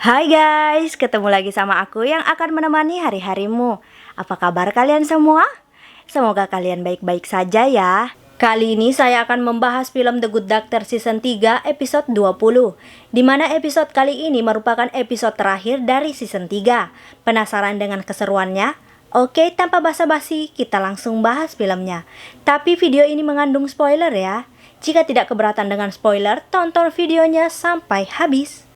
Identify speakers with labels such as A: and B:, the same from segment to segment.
A: Hai guys, ketemu lagi sama aku yang akan menemani hari-harimu. Apa kabar kalian semua? Semoga kalian baik-baik saja ya. Kali ini saya akan membahas film The Good Doctor Season 3 episode 20, di mana episode kali ini merupakan episode terakhir dari Season 3. Penasaran dengan keseruannya? Oke, tanpa basa-basi, kita langsung bahas filmnya. Tapi video ini mengandung spoiler ya. Jika tidak keberatan dengan spoiler, tonton videonya sampai habis.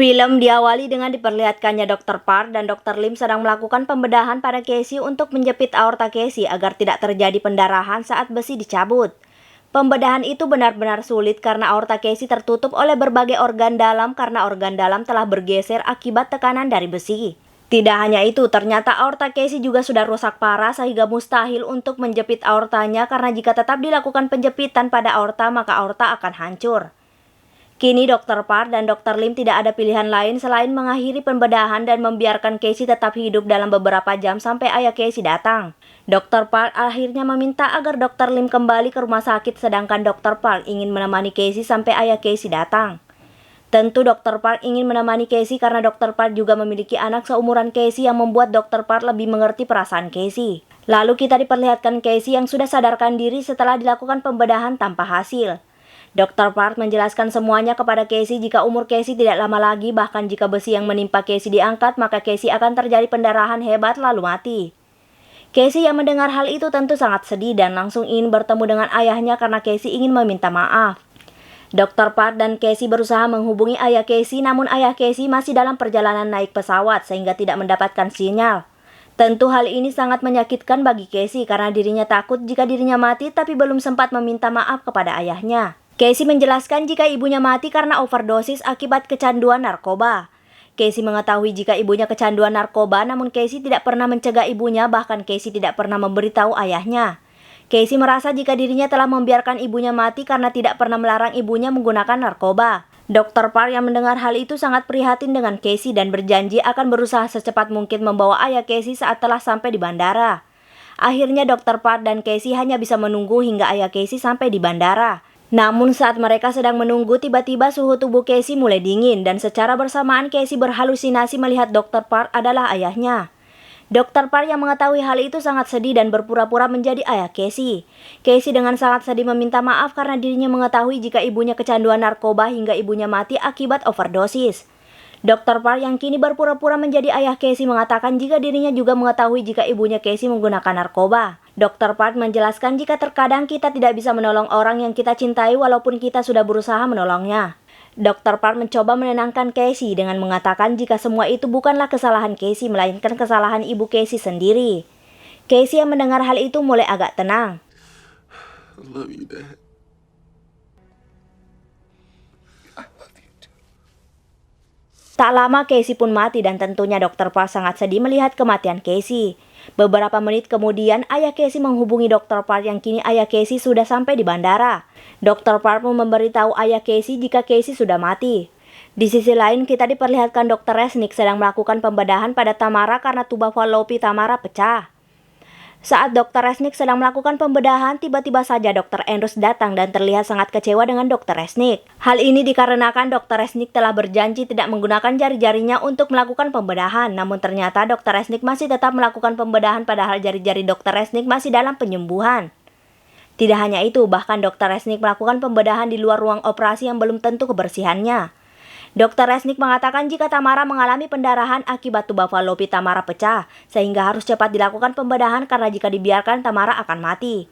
A: Film diawali dengan diperlihatkannya Dr. Park dan Dr. Lim sedang melakukan pembedahan pada Casey untuk menjepit aorta Casey agar tidak terjadi pendarahan saat besi dicabut. Pembedahan itu benar-benar sulit karena aorta Casey tertutup oleh berbagai organ dalam karena organ dalam telah bergeser akibat tekanan dari besi. Tidak hanya itu, ternyata aorta Casey juga sudah rusak parah sehingga mustahil untuk menjepit aortanya karena jika tetap dilakukan penjepitan pada aorta maka aorta akan hancur. Kini Dr. Park dan Dr. Lim tidak ada pilihan lain selain mengakhiri pembedahan dan membiarkan Casey tetap hidup dalam beberapa jam sampai ayah Casey datang. Dr. Park akhirnya meminta agar Dr. Lim kembali ke rumah sakit sedangkan Dr. Park ingin menemani Casey sampai ayah Casey datang. Tentu Dr. Park ingin menemani Casey karena Dr. Park juga memiliki anak seumuran Casey yang membuat Dr. Park lebih mengerti perasaan Casey. Lalu kita diperlihatkan Casey yang sudah sadarkan diri setelah dilakukan pembedahan tanpa hasil. Dr. Park menjelaskan semuanya kepada Casey jika umur Casey tidak lama lagi, bahkan jika besi yang menimpa Casey diangkat, maka Casey akan terjadi pendarahan hebat lalu mati. Casey yang mendengar hal itu tentu sangat sedih dan langsung ingin bertemu dengan ayahnya karena Casey ingin meminta maaf. Dr. Park dan Casey berusaha menghubungi ayah Casey, namun ayah Casey masih dalam perjalanan naik pesawat sehingga tidak mendapatkan sinyal. Tentu hal ini sangat menyakitkan bagi Casey karena dirinya takut jika dirinya mati tapi belum sempat meminta maaf kepada ayahnya. Casey menjelaskan jika ibunya mati karena overdosis akibat kecanduan narkoba. Casey mengetahui jika ibunya kecanduan narkoba, namun Casey tidak pernah mencegah ibunya, bahkan Casey tidak pernah memberitahu ayahnya. Casey merasa jika dirinya telah membiarkan ibunya mati karena tidak pernah melarang ibunya menggunakan narkoba. Dr. Park yang mendengar hal itu sangat prihatin dengan Casey dan berjanji akan berusaha secepat mungkin membawa ayah Casey saat telah sampai di bandara. Akhirnya Dr. Park dan Casey hanya bisa menunggu hingga ayah Casey sampai di bandara. Namun saat mereka sedang menunggu, tiba-tiba suhu tubuh Casey mulai dingin dan secara bersamaan Casey berhalusinasi melihat Dr. Park adalah ayahnya. Dr. Park yang mengetahui hal itu sangat sedih dan berpura-pura menjadi ayah Casey. Casey dengan sangat sedih meminta maaf karena dirinya mengetahui jika ibunya kecanduan narkoba hingga ibunya mati akibat overdosis. Dr. Park yang kini berpura-pura menjadi ayah Casey mengatakan jika dirinya juga mengetahui jika ibunya Casey menggunakan narkoba. Dr. Park menjelaskan jika terkadang kita tidak bisa menolong orang yang kita cintai walaupun kita sudah berusaha menolongnya. Dr. Park mencoba menenangkan Casey dengan mengatakan jika semua itu bukanlah kesalahan Casey melainkan kesalahan ibu Casey sendiri. Casey yang mendengar hal itu mulai agak tenang.
B: I love you, Dad. I love you too.
A: Tak lama Casey pun mati dan tentunya Dr. Park sangat sedih melihat kematian Casey. Beberapa menit kemudian, ayah Casey menghubungi Dr. Park yang kini ayah Casey sudah sampai di bandara. Dr. Park pun memberitahu ayah Casey jika Casey sudah mati. Di sisi lain, kita diperlihatkan Dr. Resnick sedang melakukan pembedahan pada Tamara karena tuba fallopi Tamara pecah. Saat Dr. Resnick sedang melakukan pembedahan, tiba-tiba saja Dr. Andrews datang dan terlihat sangat kecewa dengan Dr. Resnick. Hal ini dikarenakan Dr. Resnick telah berjanji tidak menggunakan jari-jarinya untuk melakukan pembedahan. Namun ternyata Dr. Resnick masih tetap melakukan pembedahan padahal jari-jari Dr. Resnick masih dalam penyembuhan. Tidak hanya itu, bahkan Dr. Resnick melakukan pembedahan di luar ruang operasi yang belum tentu kebersihannya. Dr. Resnick mengatakan jika Tamara mengalami pendarahan akibat tuba fallopi Tamara pecah, sehingga harus cepat dilakukan pembedahan karena jika dibiarkan Tamara akan mati.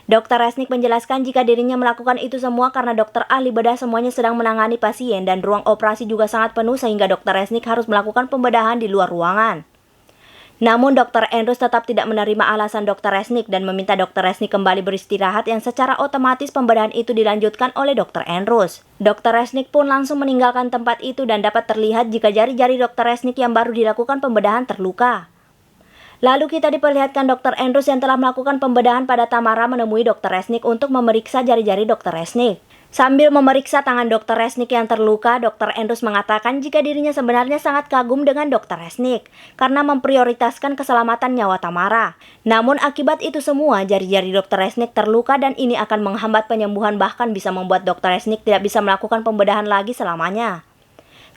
A: Dr. Resnick menjelaskan jika dirinya melakukan itu semua karena dokter ahli bedah semuanya sedang menangani pasien dan ruang operasi juga sangat penuh sehingga Dr. Resnick harus melakukan pembedahan di luar ruangan. Namun Dr. Andrews tetap tidak menerima alasan Dr. Resnick dan meminta Dr. Resnick kembali beristirahat yang secara otomatis pembedahan itu dilanjutkan oleh Dr. Andrews. Dr. Resnick pun langsung meninggalkan tempat itu dan dapat terlihat jika jari-jari Dr. Resnick yang baru dilakukan pembedahan terluka. Lalu kita diperlihatkan Dr. Andrews yang telah melakukan pembedahan pada Tamara menemui Dr. Resnick untuk memeriksa jari-jari Dr. Resnick. Sambil memeriksa tangan Dr. Resnick yang terluka, Dr. Andrews mengatakan jika dirinya sebenarnya sangat kagum dengan Dr. Resnick karena memprioritaskan keselamatan nyawa Tamara. Namun akibat itu semua, jari-jari Dr. Resnick terluka dan ini akan menghambat penyembuhan, bahkan bisa membuat Dr. Resnick tidak bisa melakukan pembedahan lagi selamanya.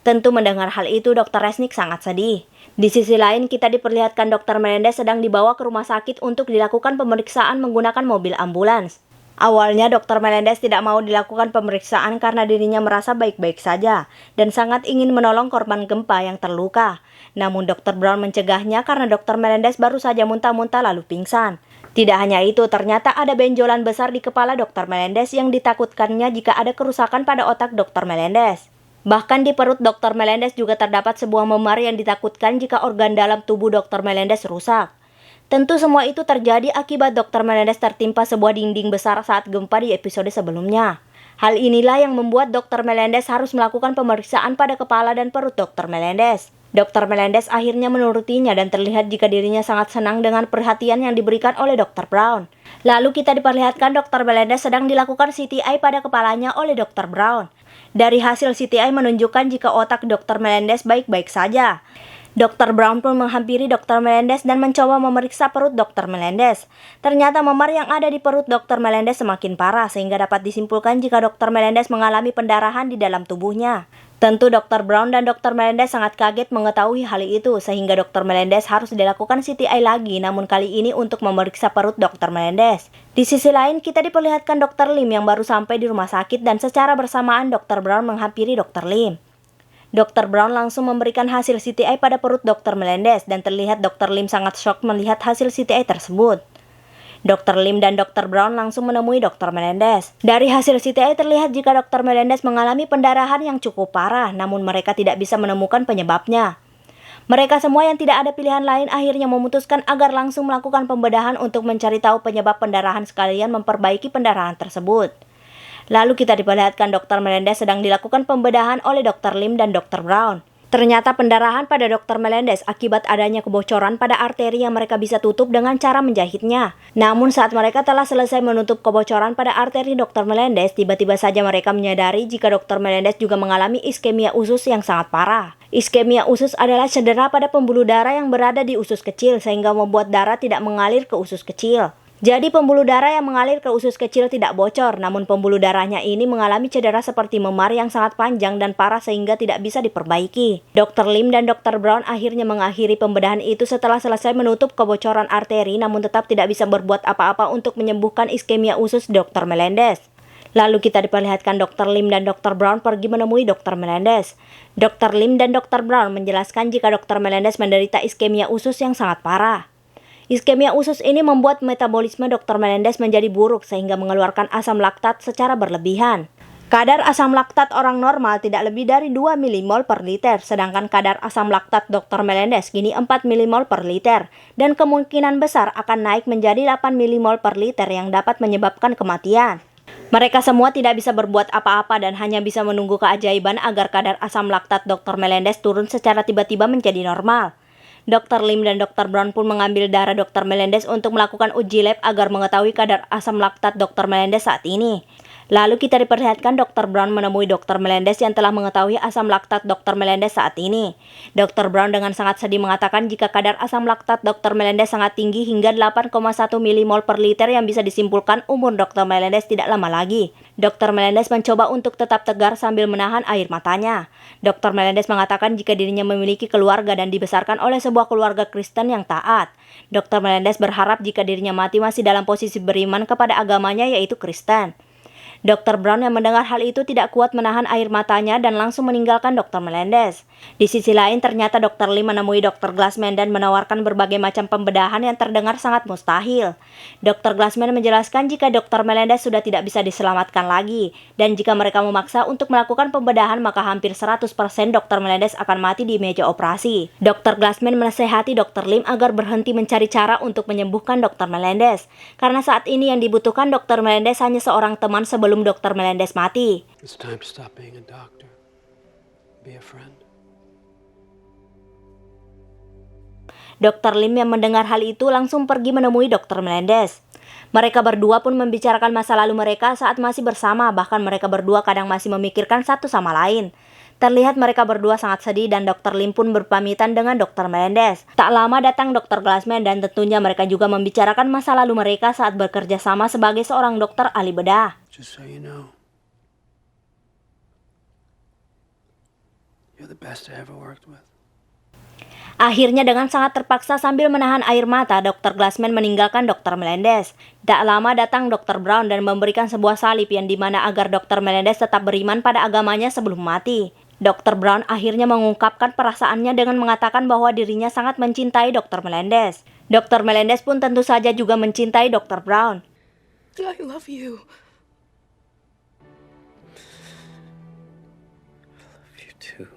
A: Tentu mendengar hal itu, Dr. Resnick sangat sedih. Di sisi lain, kita diperlihatkan Dr. Melendez sedang dibawa ke rumah sakit untuk dilakukan pemeriksaan menggunakan mobil ambulans. Awalnya Dr. Melendez tidak mau dilakukan pemeriksaan karena dirinya merasa baik-baik saja dan sangat ingin menolong korban gempa yang terluka. Namun Dr. Brown mencegahnya karena Dr. Melendez baru saja muntah-muntah lalu pingsan. Tidak hanya itu, ternyata ada benjolan besar di kepala Dr. Melendez yang ditakutkannya jika ada kerusakan pada otak Dr. Melendez. Bahkan di perut Dr. Melendez juga terdapat sebuah memar yang ditakutkan jika organ dalam tubuh Dr. Melendez rusak. Tentu semua itu terjadi akibat Dr. Melendez tertimpa sebuah dinding besar saat gempa di episode sebelumnya. Hal inilah yang membuat Dr. Melendez harus melakukan pemeriksaan pada kepala dan perut Dr. Melendez. Dr. Melendez akhirnya menurutinya dan terlihat jika dirinya sangat senang dengan perhatian yang diberikan oleh Dr. Brown. Lalu kita diperlihatkan Dr. Melendez sedang dilakukan CTI pada kepalanya oleh Dr. Brown. Dari hasil CTI menunjukkan jika otak Dr. Melendez baik-baik saja. Dr. Brown pun menghampiri Dr. Melendez dan mencoba memeriksa perut Dr. Melendez. Ternyata memar yang ada di perut Dr. Melendez semakin parah sehingga dapat disimpulkan jika Dr. Melendez mengalami pendarahan di dalam tubuhnya. Tentu Dr. Brown dan Dr. Melendez sangat kaget mengetahui hal itu sehingga Dr. Melendez harus dilakukan CTI lagi, namun kali ini untuk memeriksa perut Dr. Melendez. Di sisi lain kita diperlihatkan Dr. Lim yang baru sampai di rumah sakit dan secara bersamaan Dr. Brown menghampiri Dr. Lim. Dr. Brown langsung memberikan hasil CTI pada perut Dr. Melendez dan terlihat Dr. Lim sangat shock melihat hasil CTI tersebut. Dr. Lim dan Dr. Brown langsung menemui Dr. Melendez. Dari hasil CTI terlihat jika Dr. Melendez mengalami pendarahan yang cukup parah, namun mereka tidak bisa menemukan penyebabnya. Mereka semua yang tidak ada pilihan lain akhirnya memutuskan agar langsung melakukan pembedahan untuk mencari tahu penyebab pendarahan sekalian memperbaiki pendarahan tersebut. Lalu kita diperlihatkan Dr. Melendez sedang dilakukan pembedahan oleh Dr. Lim dan Dr. Brown. Ternyata pendarahan pada Dr. Melendez akibat adanya kebocoran pada arteri yang mereka bisa tutup dengan cara menjahitnya. Namun saat mereka telah selesai menutup kebocoran pada arteri Dr. Melendez, tiba-tiba saja mereka menyadari jika Dr. Melendez juga mengalami iskemia usus yang sangat parah. Iskemia usus adalah cedera pada pembuluh darah yang berada di usus kecil sehingga membuat darah tidak mengalir ke usus kecil. Jadi pembuluh darah yang mengalir ke usus kecil tidak bocor, namun pembuluh darahnya ini mengalami cedera seperti memar yang sangat panjang dan parah sehingga tidak bisa diperbaiki. Dr. Lim dan Dr. Brown akhirnya mengakhiri pembedahan itu setelah selesai menutup kebocoran arteri, namun tetap tidak bisa berbuat apa-apa untuk menyembuhkan iskemia usus Dr. Melendez. Lalu kita diperlihatkan Dr. Lim dan Dr. Brown pergi menemui Dr. Melendez. Dr. Lim dan Dr. Brown menjelaskan jika Dr. Melendez menderita iskemia usus yang sangat parah. Iskemia usus ini membuat metabolisme Dr. Melendez menjadi buruk sehingga mengeluarkan asam laktat secara berlebihan. Kadar asam laktat orang normal tidak lebih dari 2 mmol per liter, sedangkan kadar asam laktat Dr. Melendez kini 4 mmol per liter, dan kemungkinan besar akan naik menjadi 8 mmol per liter yang dapat menyebabkan kematian. Mereka semua tidak bisa berbuat apa-apa dan hanya bisa menunggu keajaiban agar kadar asam laktat Dr. Melendez turun secara tiba-tiba menjadi normal. Dr. Lim dan Dr. Brown pun mengambil darah Dr. Melendez untuk melakukan uji lab agar mengetahui kadar asam laktat Dr. Melendez saat ini. Lalu kita diperlihatkan Dr. Brown menemui Dr. Melendez yang telah mengetahui asam laktat Dr. Melendez saat ini. Dr. Brown dengan sangat sedih mengatakan jika kadar asam laktat Dr. Melendez sangat tinggi hingga 8,1 mmol per liter yang bisa disimpulkan umur Dr. Melendez tidak lama lagi. Dr. Melendez mencoba untuk tetap tegar sambil menahan air matanya. Dr. Melendez mengatakan jika dirinya memiliki keluarga dan dibesarkan oleh sebuah keluarga Kristen yang taat. Dr. Melendez berharap jika dirinya mati masih dalam posisi beriman kepada agamanya yaitu Kristen. Dr. Brown yang mendengar hal itu tidak kuat menahan air matanya dan langsung meninggalkan Dr. Melendez. Di sisi lain ternyata Dr. Lim menemui Dr. Glassman dan menawarkan berbagai macam pembedahan yang terdengar sangat mustahil. Dr. Glassman menjelaskan jika Dr. Melendez sudah tidak bisa diselamatkan lagi, dan jika mereka memaksa untuk melakukan pembedahan maka hampir 100% Dr. Melendez akan mati di meja operasi. Dr. Glassman menasehati Dr. Lim agar berhenti mencari cara untuk menyembuhkan Dr. Melendez, karena saat ini yang dibutuhkan Dr. Melendez hanya seorang teman sebelum Dr. Melendez mati.
B: It's time to stop being a doctor. Be a friend.
A: Dr. Lim yang mendengar hal itu langsung pergi menemui Dr. Melendez. Mereka berdua pun membicarakan masa lalu mereka saat masih bersama, bahkan mereka berdua kadang masih memikirkan satu sama lain. Terlihat mereka berdua sangat sedih dan Dr. Lim pun berpamitan dengan Dr. Melendez. Tak lama datang Dr. Glassman dan tentunya mereka juga membicarakan masa lalu mereka saat bekerja sama sebagai seorang dokter ahli bedah.
B: Just so you know, you're the best I ever worked with.
A: Akhirnya dengan sangat terpaksa sambil menahan air mata, Dr. Glassman meninggalkan Dr. Melendez. Tak lama datang Dr. Brown dan memberikan sebuah salib yang dimana agar Dr. Melendez tetap beriman pada agamanya sebelum mati. Dr. Brown akhirnya mengungkapkan perasaannya dengan mengatakan bahwa dirinya sangat mencintai Dr. Melendez. Dr. Melendez pun tentu saja juga mencintai Dr. Brown.
B: I love you. I love you too.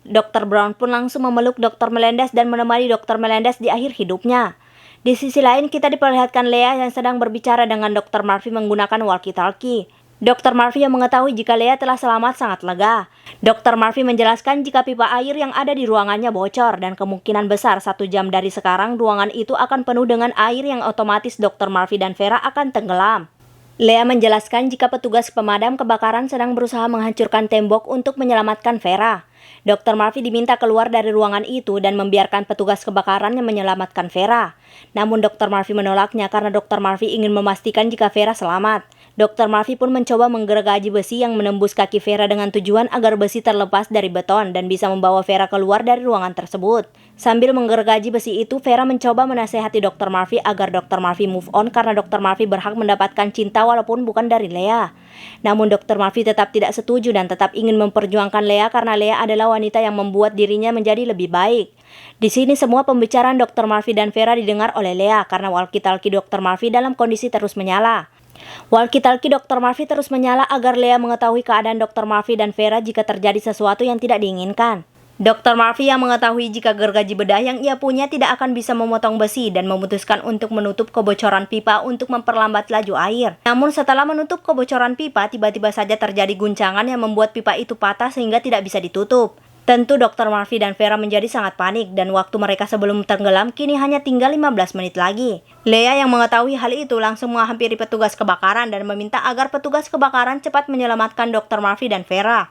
A: Dr. Brown pun langsung memeluk Dr. Melendez dan menemani Dr. Melendez di akhir hidupnya. Di sisi lain kita diperlihatkan Leah yang sedang berbicara dengan Dr. Murphy menggunakan walkie-talkie. Dr. Murphy yang mengetahui jika Leah telah selamat sangat lega. Dr. Murphy menjelaskan jika pipa air yang ada di ruangannya bocor dan kemungkinan besar 1 jam dari sekarang ruangan itu akan penuh dengan air yang otomatis Dr. Murphy dan Vera akan tenggelam. Leah menjelaskan jika petugas pemadam kebakaran sedang berusaha menghancurkan tembok untuk menyelamatkan Vera. Dr. Murphy diminta keluar dari ruangan itu dan membiarkan petugas kebakaran yang menyelamatkan Vera. Namun Dr. Murphy menolaknya karena Dr. Murphy ingin memastikan jika Vera selamat. Dr. Murphy pun mencoba menggergaji besi yang menembus kaki Vera dengan tujuan agar besi terlepas dari beton dan bisa membawa Vera keluar dari ruangan tersebut. Sambil menggergaji besi itu, Vera mencoba menasehati Dr. Murphy agar Dr. Murphy move on karena Dr. Murphy berhak mendapatkan cinta walaupun bukan dari Leah. Namun Dr. Murphy tetap tidak setuju dan tetap ingin memperjuangkan Leah karena Leah adalah wanita yang membuat dirinya menjadi lebih baik. Di sini semua pembicaraan Dr. Murphy dan Vera didengar oleh Leah karena walkie-talkie Dr. Murphy dalam kondisi terus menyala. Walkie-talkie Dr. Murphy terus menyala agar Leah mengetahui keadaan Dr. Murphy dan Vera jika terjadi sesuatu yang tidak diinginkan. Dr. Murphy yang mengetahui jika gergaji bedah yang ia punya tidak akan bisa memotong besi dan memutuskan untuk menutup kebocoran pipa untuk memperlambat laju air. Namun setelah menutup kebocoran pipa, tiba-tiba saja terjadi guncangan yang membuat pipa itu patah sehingga tidak bisa ditutup. Tentu Dr. Murphy dan Vera menjadi sangat panik dan waktu mereka sebelum tenggelam kini hanya tinggal 15 menit lagi. Leah yang mengetahui hal itu langsung menghampiri petugas kebakaran dan meminta agar petugas kebakaran cepat menyelamatkan Dr. Murphy dan Vera.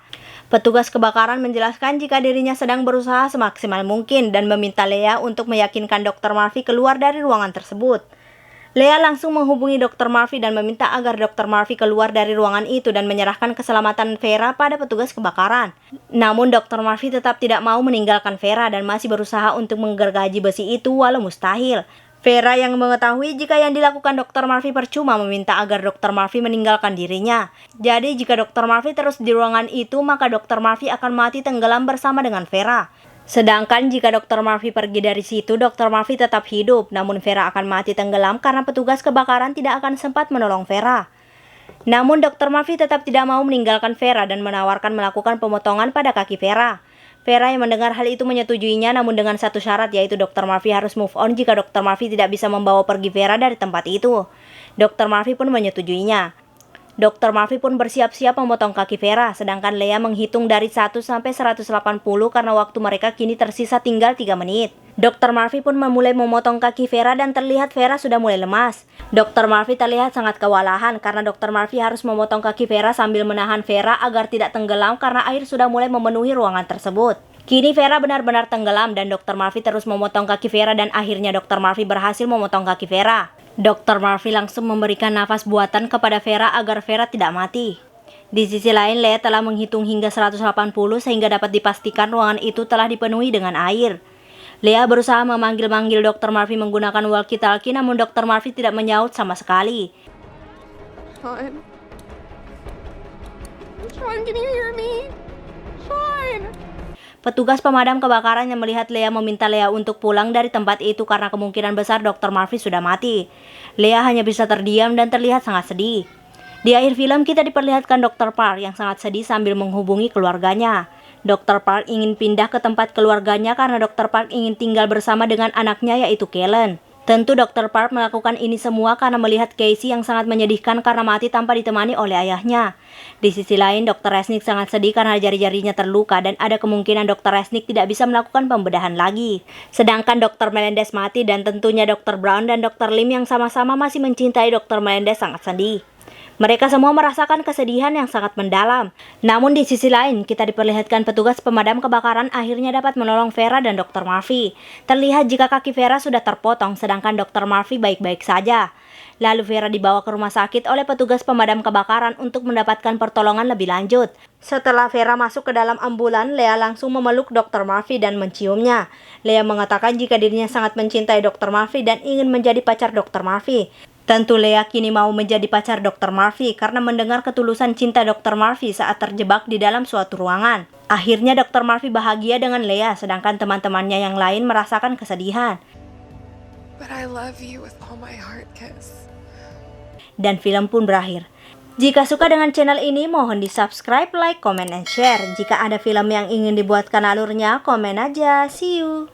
A: Petugas kebakaran menjelaskan jika dirinya sedang berusaha semaksimal mungkin dan meminta Leah untuk meyakinkan Dr. Murphy keluar dari ruangan tersebut. Leah langsung menghubungi Dr. Murphy dan meminta agar Dr. Murphy keluar dari ruangan itu dan menyerahkan keselamatan Vera pada petugas kebakaran. Namun Dr. Murphy tetap tidak mau meninggalkan Vera dan masih berusaha untuk menggergaji besi itu walau mustahil. Vera yang mengetahui jika yang dilakukan Dr. Murphy percuma meminta agar Dr. Murphy meninggalkan dirinya. Jadi jika Dr. Murphy terus di ruangan itu maka Dr. Murphy akan mati tenggelam bersama dengan Vera. Sedangkan jika Dr. Murphy pergi dari situ, Dr. Murphy tetap hidup, namun Vera akan mati tenggelam karena petugas kebakaran tidak akan sempat menolong Vera. Namun Dr. Murphy tetap tidak mau meninggalkan Vera dan menawarkan melakukan pemotongan pada kaki Vera. Vera yang mendengar hal itu menyetujuinya namun dengan satu syarat yaitu Dr. Murphy harus move on jika Dr. Murphy tidak bisa membawa pergi Vera dari tempat itu. Dr. Murphy pun menyetujuinya. Dr. Murphy pun bersiap-siap memotong kaki Vera, sedangkan Leah menghitung dari 1 sampai 180 karena waktu mereka kini tersisa tinggal 3 menit. Dr. Murphy pun memulai memotong kaki Vera dan terlihat Vera sudah mulai lemas. Dr. Murphy terlihat sangat kewalahan karena Dr. Murphy harus memotong kaki Vera sambil menahan Vera agar tidak tenggelam karena air sudah mulai memenuhi ruangan tersebut. Kini Vera benar-benar tenggelam dan Dr. Murphy terus memotong kaki Vera dan akhirnya Dr. Murphy berhasil memotong kaki Vera. Dr. Murphy langsung memberikan nafas buatan kepada Vera agar Vera tidak mati. Di sisi lain, Leah telah menghitung hingga 180 sehingga dapat dipastikan ruangan itu telah dipenuhi dengan air. Leah berusaha memanggil-manggil Dr. Murphy menggunakan walkie-talkie namun Dr. Murphy tidak menyaut sama sekali.
C: Sean. Sean, can you hear me? Sean.
A: Petugas pemadam kebakaran yang melihat Leah meminta Leah untuk pulang dari tempat itu karena kemungkinan besar Dr. Murphy sudah mati. Leah hanya bisa terdiam dan terlihat sangat sedih. Di akhir film kita diperlihatkan Dr. Park yang sangat sedih sambil menghubungi keluarganya. Dr. Park ingin pindah ke tempat keluarganya karena Dr. Park ingin tinggal bersama dengan anaknya yaitu Kellen. Tentu Dr. Park melakukan ini semua karena melihat Casey yang sangat menyedihkan karena mati tanpa ditemani oleh ayahnya. Di sisi lain, Dr. Resnick sangat sedih karena jari-jarinya terluka dan ada kemungkinan Dr. Resnick tidak bisa melakukan pembedahan lagi. Sedangkan Dr. Melendez mati dan tentunya Dr. Brown dan Dr. Lim yang sama-sama masih mencintai Dr. Melendez sangat sedih. Mereka semua merasakan kesedihan yang sangat mendalam. Namun di sisi lain, kita diperlihatkan petugas pemadam kebakaran akhirnya dapat menolong Vera dan Dr. Murphy. Terlihat jika kaki Vera sudah terpotong, sedangkan Dr. Murphy baik-baik saja. Lalu Vera dibawa ke rumah sakit oleh petugas pemadam kebakaran untuk mendapatkan pertolongan lebih lanjut. Setelah Vera masuk ke dalam ambulan, Lea langsung memeluk Dr. Murphy dan menciumnya. Lea mengatakan jika dirinya sangat mencintai Dr. Murphy dan ingin menjadi pacar Dr. Murphy. Tentu Lea kini mau menjadi pacar Dr. Murphy karena mendengar ketulusan cinta Dr. Murphy saat terjebak di dalam suatu ruangan. Akhirnya Dr. Murphy bahagia dengan Lea, sedangkan teman-temannya yang lain merasakan kesedihan.
C: But I love you with all my heart, Kiss.
A: Dan film pun berakhir. Jika suka dengan channel ini, mohon di-subscribe, like, comment, and share. Jika ada film yang ingin dibuatkan alurnya, komen aja. See you!